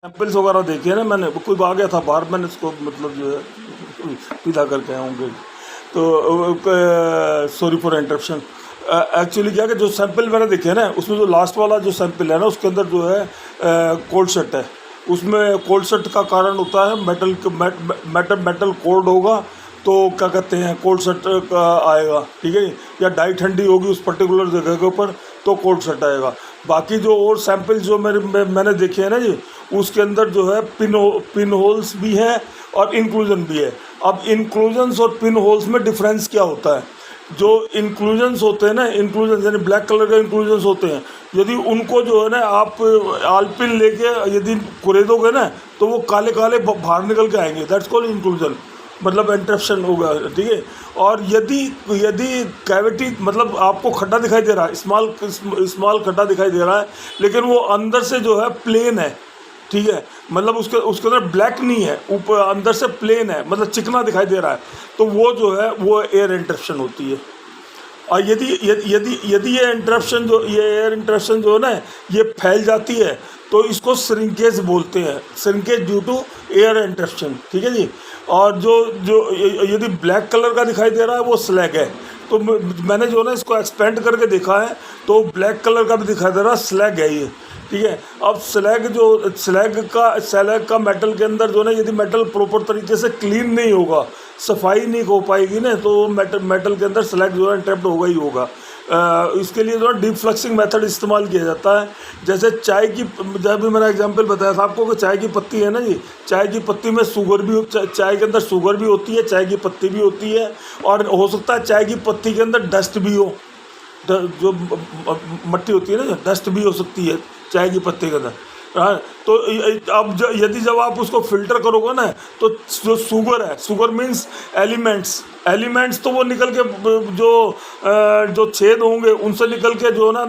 Samples वगैरह देखे ना मैंने, कोई आ गया था बाहर, मैंने उसको मतलब जो है पीला करके आए होंगे। तो सॉरी फॉर इंटरप्शन। एक्चुअली क्या है कि जो सैंपल मैंने देखे ना, उसमें जो लास्ट वाला जो सैंपल है ना, उसके अंदर जो है कोल्ड सेट है। उसमें कोल्ड सेट का कारण होता है मेटल कोल्ड होगा तो क्या कहते हैं कोल्ड सेट का आएगा, ठीक है। या डाई ठंडी होगी उस पर्टिकुलर जगह के ऊपर तो कोल्ड सेट आएगा। बाकी जो और सैंपल जो मैंने देखे हैं ना जी, उसके अंदर जो है पिन होल्स भी है और इंक्लूजन भी है। अब इंक्लूजन्स और पिन होल्स में डिफरेंस क्या होता है? जो इंक्लूजन्स होते हैं ना, इंक्लूजन यानी ब्लैक कलर के इंक्लूजन्स होते हैं, यदि उनको जो है ना आप आलपिन लेके यदि कुरेदोगे ना तो वो काले काले बाहर निकल के आएंगे, दैट्स कॉल्ड इंक्लूजन, मतलब इंटरप्शन होगा, ठीक है। और यदि यदि कैविटी मतलब आपको खड्डा दिखाई दे रहा है, स्मॉल खड्डा दिखाई दे रहा है, लेकिन वो अंदर से जो है प्लेन है, ठीक है, मतलब उसके उसके अंदर ब्लैक नहीं है, ऊपर अंदर से प्लेन है, मतलब चिकना दिखाई दे रहा है, तो वो जो है वो एयर इंटरप्शन होती है। और यदि यदि यदि यदि ये एयर इंटरप्शन जो है ना ये फैल जाती है तो इसको श्रिंकेज बोलते हैं, shrinkage due to air interruption, ठीक है जी। और जो जो यदि ब्लैक कलर का दिखाई दे रहा है वो स्लैग है। तो मैंने जो ना इसको एक्सपेंड करके देखा है तो ब्लैक कलर का भी दिखाई दे रहा है, स्लैग है ये, ठीक है। अब स्लैग का मेटल के अंदर जो ना यदि मेटल प्रॉपर तरीके से क्लीन नहीं होगा, सफाई नहीं हो पाएगी ना, तो मेटल के अंदर स्लैग जो है ट्रैप्ड होगा ही होगा। इसके लिए जो है डीप फ्लक्सिंग मेथड इस्तेमाल किया जाता है। जैसे चाय की, जब भी मैंने एग्जांपल बताया था आपको कि चाय की पत्ती है ना जी, चाय की पत्ती में शुगर भी, चाय के अंदर शुगर भी होती है, चाय की पत्ती भी होती है, और हो सकता है चाय की पत्ती के अंदर डस्ट भी हो, जो मट्टी होती है ना, डस्ट भी हो सकती है चाय की पत्ती के अंदर। हाँ, तो अब जब आप उसको फिल्टर करोगे ना तो जो शुगर है, शुगर मीन्स एलिमेंट्स तो वो निकल के जो छेद होंगे उनसे निकल के जो ना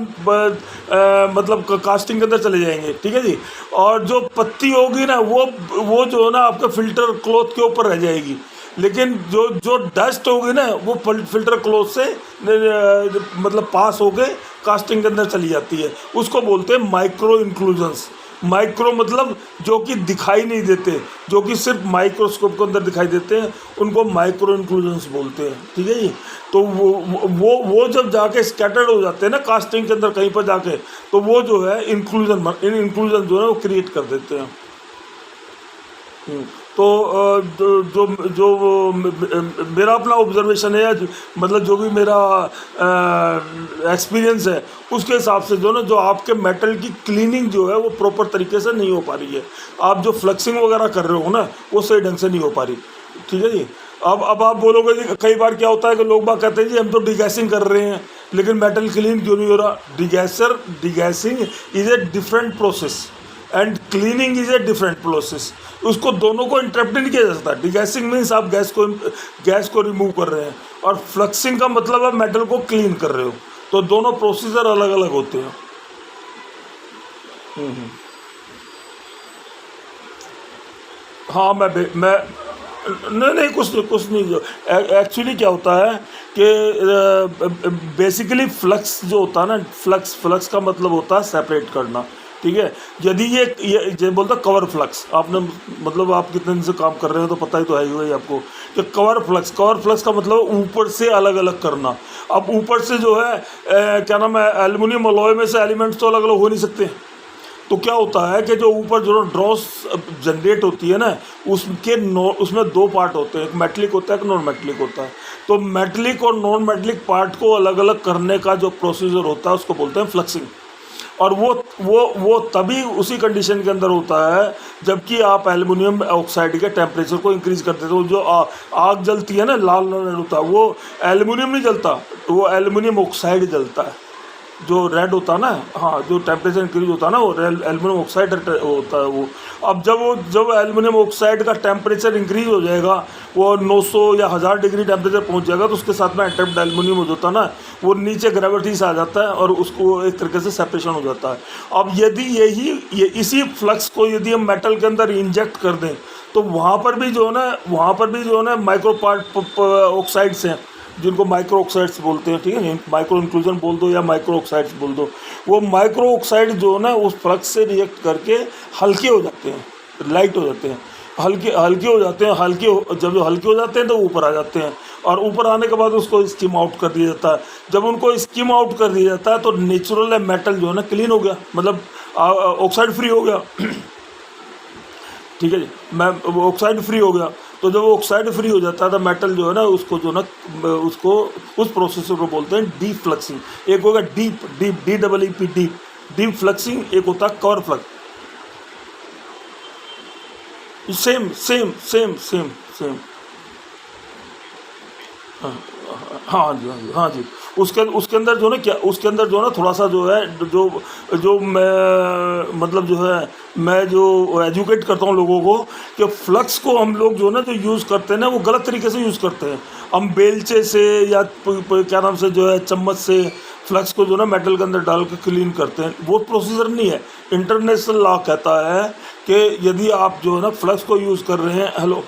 मतलब कास्टिंग के अंदर चले जाएंगे, ठीक है जी। और जो पत्ती होगी ना वो जो है ना आपके फिल्टर क्लॉथ के ऊपर रह जाएगी, लेकिन जो डस्ट होगी ना वो फिल्टर क्लॉथ से मतलब पास होके कास्टिंग के अंदर चली जाती है। उसको बोलते हैं माइक्रो इंक्लूजन्स। माइक्रो मतलब जो कि दिखाई नहीं देते, जो कि सिर्फ माइक्रोस्कोप के अंदर दिखाई देते हैं, उनको माइक्रो इंक्लूजन्स बोलते हैं, ठीक है जी। तो वो जब जाके स्कैटर्ड हो जाते हैं ना कास्टिंग के अंदर कहीं पर जाके, तो वो जो है इंक्लूजन जो है वो क्रिएट कर देते हैं। तो जो जो मेरा अपना ऑब्जर्वेशन है, मतलब जो भी मेरा एक्सपीरियंस है उसके हिसाब से जो ना जो आपके मेटल की क्लीनिंग जो है वो प्रॉपर तरीके से नहीं हो पा रही है। आप जो फ्लक्सिंग वगैरह कर रहे हो ना वो सही ढंग से नहीं हो पा रही, ठीक है जी। अब आप बोलोगे जी, कई बार क्या होता है कि लोग बात कहते हैं जी हम तो डिगैसिंग कर रहे हैं लेकिन मेटल क्लीन क्यों नहीं हो रहा। Degassing is a different process and cleaning is a different process. उसको दोनों को इंटरप्ट नहीं किया जा सकता। डिगैसिंग मीन्स आप गैस को रिमूव कर रहे हैं, और फ्लक्सिंग का मतलब आप मेटल को क्लीन कर रहे हो, तो दोनों प्रोसीजर अलग अलग होते हैं। हाँ मैं नहीं कुछ नहीं जो एक्चुअली क्या होता है कि बेसिकली फ्लक्स जो होता है ना, फ्लक्स का मतलब होता है सेपरेट करना, ठीक है। यदि ये जो बोलता कवर फ्लक्स, आपने मतलब आप कितने दिन से काम कर रहे हो तो पता ही तो है ही आपको कि कवर फ्लक्स का मतलब ऊपर से अलग अलग करना। अब ऊपर से जो है क्या नाम है, एल्युमिनियम अलॉय में से एलिमेंट्स तो अलग अलग हो नहीं सकते, तो क्या होता है कि जो ऊपर जो ड्रॉस जनरेट होती है ना उसमें दो पार्ट होते हैं, एक मेटलिक होता है एक नॉन मेटलिक होता है। तो मेटलिक और नॉन मेटलिक पार्ट को अलग अलग करने का जो प्रोसीजर होता है उसको बोलते हैं फ्लक्सिंग। और वो तभी उसी कंडीशन के अंदर होता है जबकि आप एल्युमिनियम ऑक्साइड के टेम्परेचर को इंक्रीज कर देते हो। जो आग जलती है ना, लाल रेड होता है, वो एल्युमिनियम नहीं जलता, वो एल्युमिनियम ऑक्साइड जलता है जो रेड होता है ना। हाँ, जो टेम्परेचर इंक्रीज होता है ना वो एल्युमिनियम ऑक्साइड होता है वो। अब जब एल्युमिनियम ऑक्साइड का टेम्परेचर इंक्रीज हो जाएगा, वो 900 या 1000 डिग्री टेम्परेचर पहुंच जाएगा, तो उसके साथ में एट्रैप्ड एल्युमिनियम हो जाता है ना, वो नीचे ग्रेविटी से आ जाता है और उसको एक तरीके से सेपरेशन हो जाता है। अब यदि इसी फ्लक्स को यदि हम मेटल के अंदर इंजेक्ट कर दें तो वहाँ पर भी जो है ना माइक्रो पार्ट ऑक्साइड्स हैं जिनको माइक्रो ऑक्साइड्स बोलते हैं, ठीक है, माइक्रो इंक्लूजन बोल दो या माइक्रो ऑक्साइड्स बोल दो, वो माइक्रो ऑक्साइड जो है ना उस फ्लक्स से रिएक्ट करके हल्के हो जाते हैं, लाइट हो जाते हैं, हल्के हल्के हो जाते हैं, जब जो हल्के हो जाते हैं तो ऊपर आ जाते हैं, और ऊपर आने के बाद उसको स्किम आउट कर दिया जाता है। जब उनको स्किम आउट कर दिया जाता है तो नेचुरल मेटल जो है ना क्लीन हो गया, मतलब ऑक्साइड फ्री हो गया। ठीक है जी, मैं ऑक्साइड फ्री हो गया। तो जब वो ऑक्साइड फ्री हो जाता है तो मेटल जो है ना उसको जो ना उसको उस प्रोसेस को बोलते हैं डीप फ्लक्सिंग। एक होगा deep deep DEEP deep deep fluxing, एक होता है cover flux. Same same same same same. हाँ हाँ जी, हाँ जी, हाँ जी। उसके अंदर जो है ना क्या, उसके अंदर जो है ना थोड़ा सा जो है, जो जो मैं मतलब जो है मैं जो एजुकेट करता हूँ लोगों को कि फ्लक्स को हम लोग जो है ना जो यूज़ करते हैं ना वो गलत तरीके से यूज़ करते हैं। हम बेलचे से या क्या नाम से जो है चम्मच से फ्लक्स को जो है ना मेटल के अंदर डाल के क्लीन करते हैं, वो प्रोसीजर नहीं है। इंटरनेशनल लॉ कहता है कि यदि आप जो है ना फ्लक्स को यूज़ कर रहे हैं, हेलो